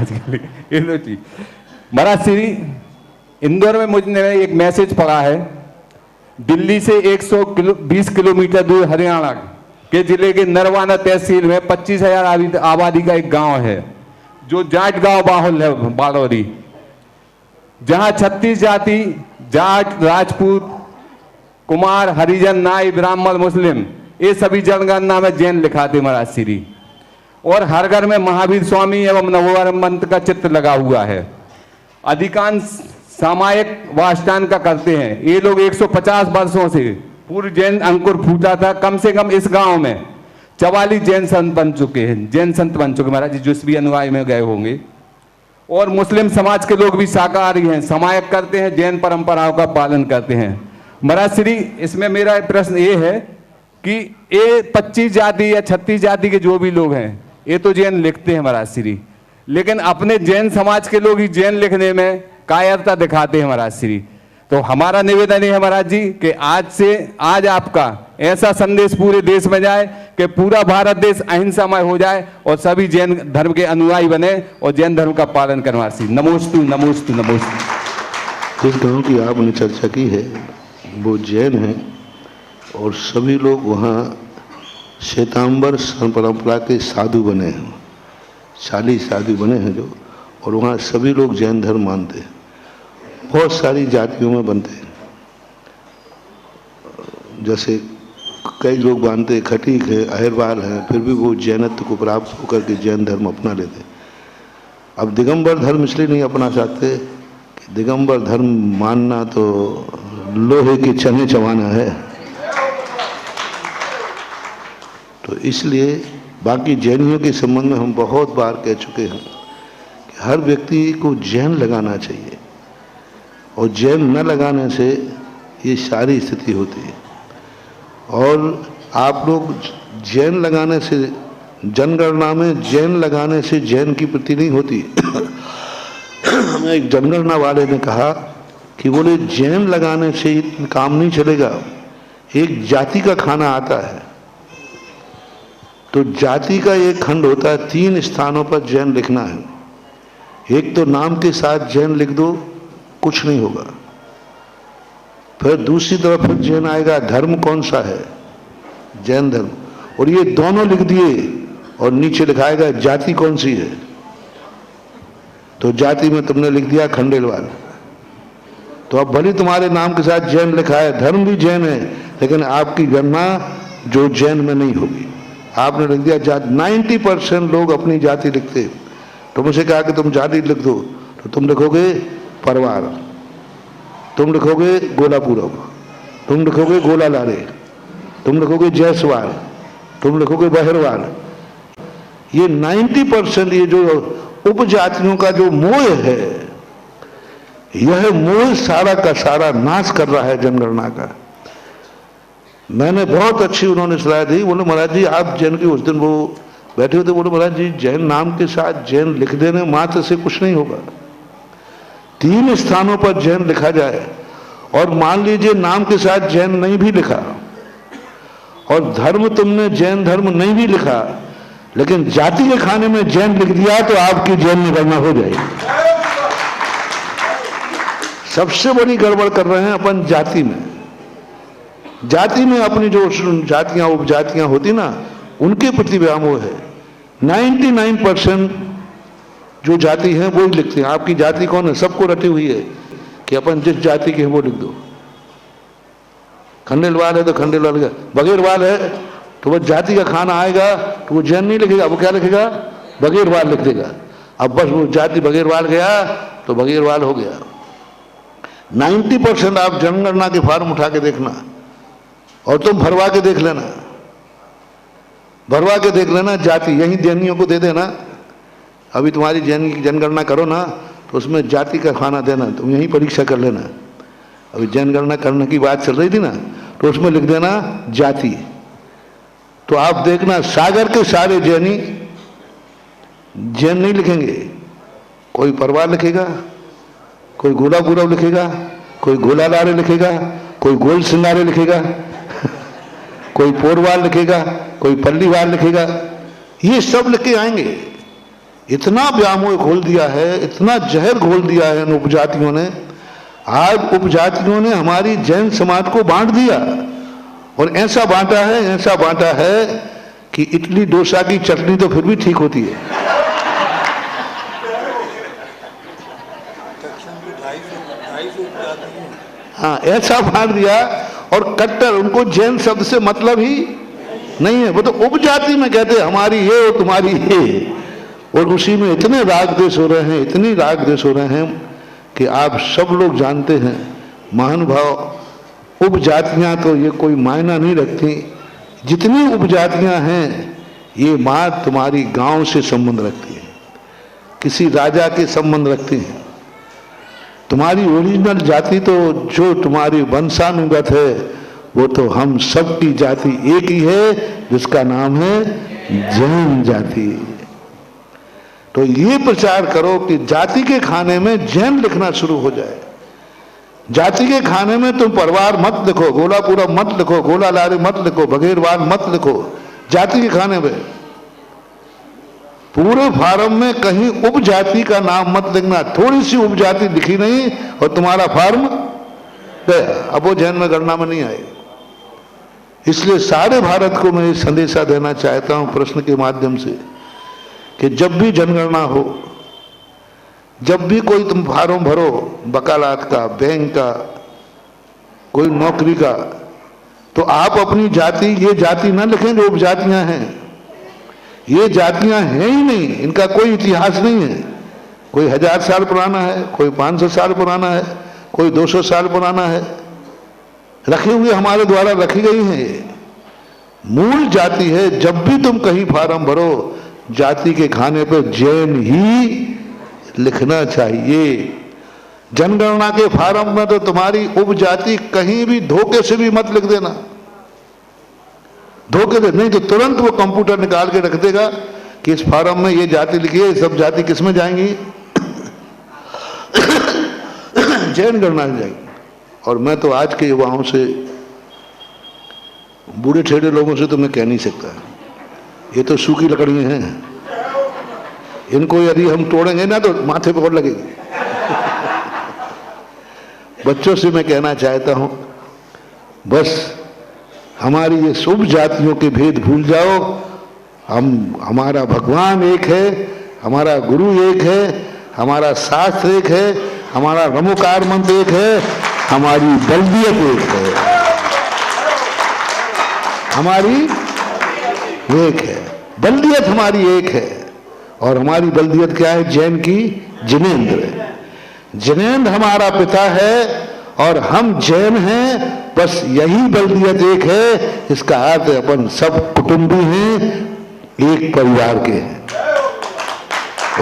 ये लो जी। महाराज श्री, इंदौर में मुझे एक मैसेज पढ़ा है, दिल्ली से 120 किलोमीटर दूर हरियाणा के जिले के नरवाना तहसील में 25,000 आबादी का एक गांव है जो जाट गांव बाहुल है बालोरी, जहां 36 जाति जाट, राजपूत, कुमार, हरिजन, नाई, ब्राह्मण, मुस्लिम, ये सभी जनगणना में जैन लिखा थे महाराज श्री। और हर घर में महावीर स्वामी एवं नवोवर मंत्र का चित्र लगा हुआ है। अधिकांश सामायिक वासस्थान का करते हैं। ये लोग 150 वर्षों से पूर्व जैन अंकुर फूटा था। कम से कम इस गांव में 44 जैन संत बन चुके हैं, जैन संत बन चुके महाराज जी, जिस भी अनुयायी में गए होंगे। और मुस्लिम समाज के लोग भी शाकाहारी हैं, सामायिक करते हैं, जैन परंपराओं का पालन करते हैं। महाराज श्री, इसमें मेरा प्रश्न ये है कि ये 25 जाति या 36 जाति के जो भी लोग हैं, ये तो जैन लिखते हैं महाराज श्री, लेकिन अपने जैन समाज के लोग ही जैन लिखने में कायरता दिखाते हैं महाराज श्री। तो हमारा निवेदन है महाराज जी कि आज आपका ऐसा संदेश पूरे देश में जाए कि पूरा भारत देश अहिंसामय हो जाए और सभी जैन धर्म के अनुयायी बने और जैन धर्म का पालन करें महाराज श्री। नमोस्तु नमोस्तु नमोस्तु। जिस गांव की आपने चर्चा की है वो जैन हैं और सभी लोग वहाँ श्वेतांबर परंपरा के साधु बने हैं, 40 साधु बने हैं जो, और वहाँ सभी लोग जैन धर्म मानते हैं। बहुत सारी जातियों में बनते हैं, जैसे कई लोग मानते हैं खटीक है, अहिरवाल है, फिर भी वो जैनत्व को प्राप्त होकर के जैन धर्म अपना लेते हैं। अब दिगंबर धर्म इसलिए नहीं अपना चाहते कि दिगंबर धर्म मानना तो लोहे के चने चबाना है, तो इसलिए बाकी जैनियों के संबंध में हम बहुत बार कह चुके हैं कि हर व्यक्ति को जैन लगाना चाहिए और जैन न लगाने से ये सारी स्थिति होती है। और आप लोग जैन लगाने से, जनगणना में जैन लगाने से जैन की प्रति नहीं होती। हमें एक जनगणना वाले ने कहा कि बोले जैन लगाने से काम नहीं चलेगा, एक जाति का खाना आता है, तो जाति का एक खंड होता है, 3 स्थानों पर जैन लिखना है। एक तो नाम के साथ जैन लिख दो, कुछ नहीं होगा। फिर दूसरी तरफ फिर जैन आएगा, धर्म कौन सा है, जैन धर्म, और ये दोनों लिख दिए और नीचे लिखाएगा जाति कौन सी है, तो जाति में तुमने लिख दिया खंडेलवाल। तो अब भले तुम्हारे नाम के साथ जैन लिखा है, धर्म भी जैन है, लेकिन आपकी गणना जो जैन में नहीं होगी। आपने लिख दिया जाति। 90% लोग अपनी जाति लिखते। तो मुझे कहा कि तुम जाति लिख दो, तो तुम लिखोगे परवार, तुम लिखोगे गोलापुरम, तुम लिखोगे गोला लारे, तुम लिखोगे जयसवाल, तुम लिखोगे बहरवाल। ये 90% ये जो उपजातियों का जो मोह है, यह मोह सारा का सारा नाश कर रहा है जनगणना का। मैंने बहुत अच्छी उन्होंने सलाह दी। बोले महाराज जी आप जैन के उस दिन वो बैठे होते, बोले महाराज जी जैन नाम के साथ जैन लिख देने मात्र से कुछ नहीं होगा। 3 स्थानों पर जैन लिखा जाए, और मान लीजिए नाम के साथ जैन नहीं भी लिखा और धर्म तुमने जैन धर्म नहीं भी लिखा, लेकिन जाति के खाने में जैन लिख दिया तो आपकी जैन में गणना हो जाएगी। सबसे बड़ी गड़बड़ कर रहे हैं अपन जाति में। जाति में अपनी जो जातियां उपजातियां होती ना, उनके प्रति व्यामोह है। 99% जो जाति है वो ही लिखते हैं। आपकी जाति कौन है, सबको रटी हुई है कि अपन जिस जाति के हैं वो लिख दो। खंडेलवाल है तो खंडेलवाल का, बगैरवाल है तो वह जाति का खाना आएगा तो वो जैन नहीं लिखेगा, वो क्या लिखेगा, बगैरवाल लिख देगा। अब बस वो जाति बगैरवाल गया तो बगैरवाल हो गया। 90% आप जनगणना के फॉर्म उठा के देखना, और तुम भरवा के देख लेना, भरवा के देख लेना जाति, यही जैनियों को दे देना। अभी तुम्हारी जैन की जनगणना करो ना, तो उसमें जाति का खाना देना, तुम यही परीक्षा कर लेना। अभी जनगणना करने की बात चल रही थी ना, तो उसमें लिख देना जाति। तो आप देखना सागर के सारे जैनी जैन नहीं लिखेंगे, कोई परवार लिखेगा, कोई गोला गुरव लिखेगा, कोई गोला लारे लिखेगा, कोई गोल सिंगारे लिखेगा, कोई पोरवाल लिखेगा, कोई पल्लीवाल लिखेगा। ये सब लिख के आएंगे, इतना व्यामोह घोल दिया है, इतना जहर घोल दिया है इन उपजातियों ने। आज उपजातियों ने हमारी जैन समाज को बांट दिया, और ऐसा बांटा है कि इडली डोसा की चटनी तो फिर भी ठीक होती है। हाँ, ऐसा बांट दिया, और कट्टर, उनको जैन शब्द से मतलब ही नहीं है। वो तो उपजाति में कहते हैं हमारी ये और तुम्हारी ये, और उसी में इतने राग द्वेष हो रहे हैं, इतनी राग द्वेष हो रहे हैं कि आप सब लोग जानते हैं। महानुभाव, उपजातियां तो ये कोई मायना नहीं रखती। जितनी उपजातियां हैं ये माँ तुम्हारी गांव से संबंध रखती है, किसी राजा के संबंध रखती है। तुम्हारी ओरिजिनल जाति तो जो तुम्हारी वंशानुगत है वो तो हम सब की जाति एक ही है, जिसका नाम है जैन जाति। तो ये प्रचार करो कि जाति के खाने में जैन लिखना शुरू हो जाए। जाति के खाने में तुम परिवार मत लिखो, गोलापुरा मत लिखो, गोला लारी मत लिखो, बघेरवाल मत लिखो। जाति के खाने में पूरे फार्म में कहीं उपजाति का नाम मत लिखना। थोड़ी सी उपजाति लिखी नहीं और तुम्हारा फार्म गया, अब वो जैन में गणना में नहीं आए। इसलिए सारे भारत को मैं ये संदेशा देना चाहता हूं प्रश्न के माध्यम से कि जब भी जनगणना हो, जब भी कोई तुम फार्म भरो, वकालत का, बैंक का, कोई नौकरी का, तो आप अपनी जाति, ये जाति न लिखें जो उपजातियां हैं। ये जातियां हैं ही नहीं, इनका कोई इतिहास नहीं है। कोई 1000 साल पुराना है, कोई 500 साल पुराना है, कोई 200 साल पुराना है, रखी हुई हमारे द्वारा रखी गई है। मूल जाति है। जब भी तुम कहीं फार्म भरो, जाति के खाने पर जैन ही लिखना चाहिए। जनगणना के फार्म में तो तुम्हारी उपजाति कहीं भी धोखे से भी मत लिख देना। धोखे से नहीं तो तुरंत वो कंप्यूटर निकाल के रख देगा कि इस फार्म में ये जाति लिखी है, सब जाति किस में जाएंगी? जैन गणना जाएगी। और मैं तो आज के युवाओं से, बूढ़े ठेढ़े लोगों से तो मैं कह नहीं सकता, ये तो सूखी लकड़ियां हैं, इनको यदि हम तोड़ेंगे ना तो माथे पर और लगेगी। बच्चों से मैं कहना चाहता हूं, बस हमारी ये शुभ जातियों के भेद भूल जाओ। हमारा भगवान एक है, हमारा गुरु एक है, हमारा शास्त्र एक है, हमारा रमोकार मंत्र एक है, हमारी बल्दियत एक है, हमारी एक है, बल्दियत हमारी एक है। और हमारी बल्दियत क्या है? जैन की जिनेंद्र। जिनेंद्र हमारा पिता है और हम जैन हैं, बस यही बल्दियत एक है। इसका अर्थ अपन सब कुटुंबी हैं, एक परिवार के हैं।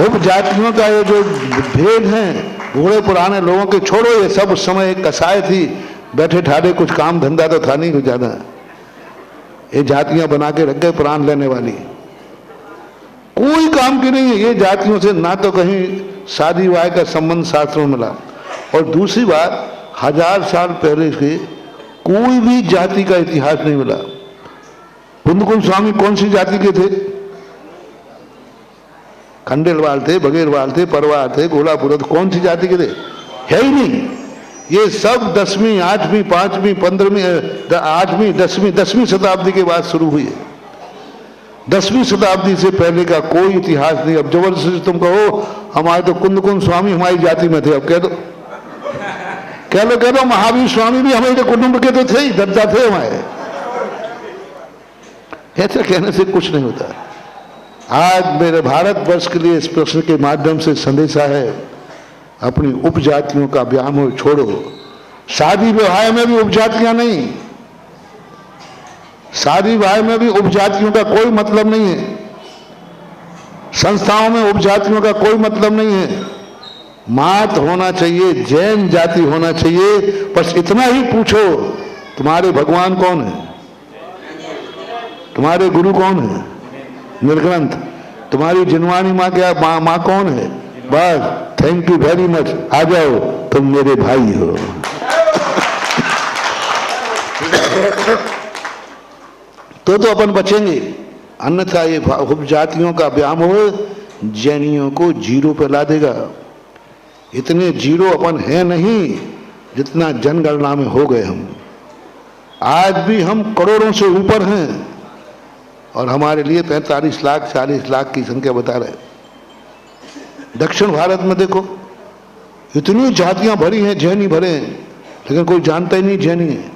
उपजातियों का ये जो भेद है, बूढ़े पुराने लोगों के छोड़ो, ये सब उस समय एक कसाई थी, बैठे ठाड़े, कुछ काम धंधा तो था नहीं कुछ ज्यादा। ये जातियां बना के रख गए प्राण लेने वाली, कोई काम की नहीं है। ये जातियों से ना तो कहीं शादी विवाह का संबंध शास्त्रों में मिला, और दूसरी बात 1000 साल पहले से कोई भी जाति का इतिहास नहीं मिला। कुंदकुंज स्वामी कौन सी जाति के थे? खंडेलवाल थे, बघेरवाल थे, परवार थे, गोलापुरत, कौन सी जाति के थे? है ही नहीं। ये सब 10वीं, 8वीं, 5वीं, 15वीं, 8वीं, 10वीं शताब्दी के बाद शुरू हुई है। 10वीं शताब्दी से पहले का कोई इतिहास नहीं। अब जबरदस्ती तुम कहो हमारे तो कुंदकुंज स्वामी हमारी जाति में थे, अब कह दो महावीर स्वामी भी हमारे कुटुंब के तो थे ही, दर्जा थे हमारे। ऐसा कहने से कुछ नहीं होता। आज मेरे भारतवर्ष के लिए इस प्रश्न के माध्यम से संदेशा है, अपनी उपजातियों का व्यामोह छोड़ो। शादी विवाह में भी उपजातियां नहीं, शादी विवाह में भी उपजातियों का कोई मतलब नहीं है, संस्थाओं में उपजातियों का कोई मतलब नहीं है। मात होना चाहिए, जैन जाति होना चाहिए। बस इतना ही पूछो, तुम्हारे भगवान कौन है? तुम्हारे गुरु कौन है? निर्ग्रंथ। तुम्हारी जिनवानी माँ क्या माँ कौन है? बस, थैंक यू वेरी मच, आ जाओ, तुम मेरे भाई हो। तो अपन बचेंगे, अन्यथा ये उपजातियों का व्यामोह जैनियों को जीरो पे ला देगा। इतने जीरो अपन है नहीं जितना जनगणना में हो गए हम। आज भी हम करोड़ों से ऊपर हैं और हमारे लिए 45 लाख 40 लाख की संख्या बता रहे हैं। दक्षिण भारत में देखो इतनी जातियां भरी हैं, जैनी भरे हैं, लेकिन कोई जानता ही नहीं जैनी है।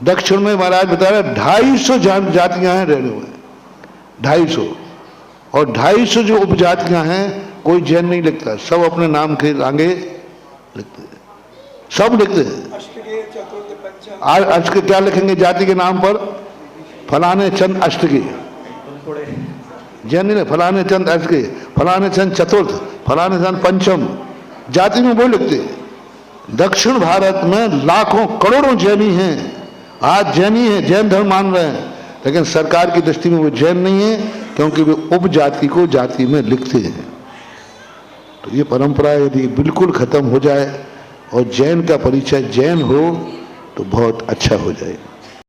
दक्षिण में महाराज बता रहे 250 जातियां हैं रहने में, 250, और 250 जो उपजातियां हैं कोई जैन नहीं लिखता, सब अपने नाम के आगे लिखते हैं, सब लिखते हैं। अष्टके क्या लिखेंगे जाति के नाम पर? फलाने चंद अष्टके, जैन नहीं, फलाने चंद अष्टके, फलाने चंद चतुर्थ, फलाने चंद पंचम, जाति में वो लिखते हैं। दक्षिण भारत में लाखों करोड़ों जैनी हैं, आज जैनी है, जैन धर्म मान रहे हैं, लेकिन सरकार की दृष्टि में वो जैन नहीं है क्योंकि वे उपजाति को जाति में लिखते हैं। तो ये परंपरा यदि बिल्कुल खत्म हो जाए और जैन का परिचय जैन हो तो बहुत अच्छा हो जाए।